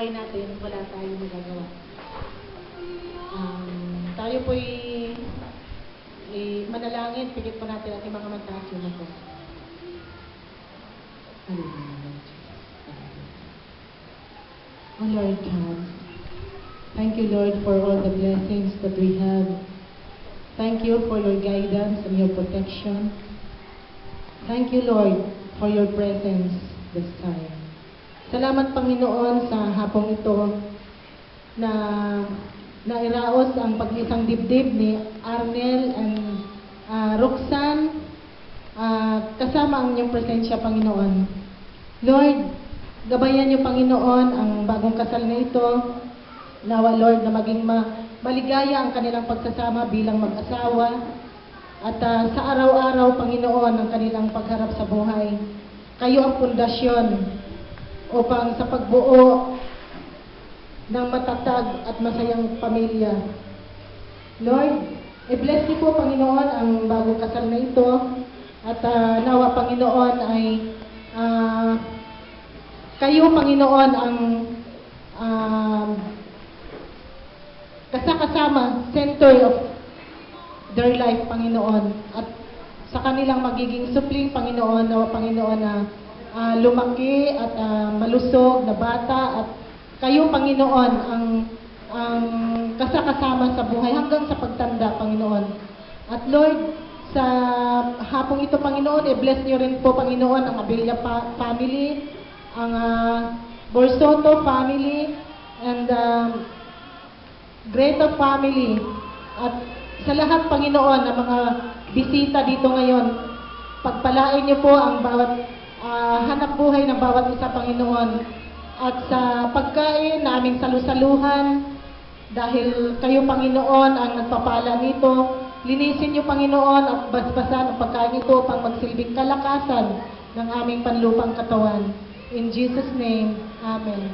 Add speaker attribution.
Speaker 1: buhay natin, wala tayong magagawa. Tayo po'y manalangin, pigit po natin ating mga mataas yun ako. Oh Lord God, thank you Lord for all the blessings that we have. Thank you for your guidance and your protection. Thank you Lord for your presence this time. Salamat Panginoon sa hapong ito na nairaos ang pag-isang dibdib ni Arnel and Roxanne kasama ang inyong presensya Panginoon. Lord, gabayan niyo Panginoon ang bagong kasal na ito. Nawa Lord na maging maligaya ang kanilang pagsasama bilang mag-asawa at sa araw-araw Panginoon ang kanilang pagharap sa buhay. Kayo ang pundasyon upang sa pagbuo ng matatag at masayang pamilya. Lord, i-bless niyo po Panginoon ang bagong kasal na ito at nawa Panginoon ay kayo Panginoon ang kasama, center of their life Panginoon at sa kanilang magiging supling Panginoon, nawa Panginoon na lumaki at malusog na bata at kayo Panginoon ang kasama sa buhay hanggang sa pagtanda Panginoon. At Lord, sa hapong ito Panginoon, i-bless niyo rin po Panginoon ang Abella family, ang Borsoto family, and Greta family. At sa lahat Panginoon ng mga bisita dito ngayon, pagpalain niyo po ang bawat hanap buhay ng bawat isa Panginoon. At sa pagkain na aming salusaluhan, dahil kayo Panginoon ang nagpapala nito, linisin niyo Panginoon at basbasan ang pagkain ito upang magsilbing kalakasan ng aming panlupang katawan. In Jesus' name, Amen.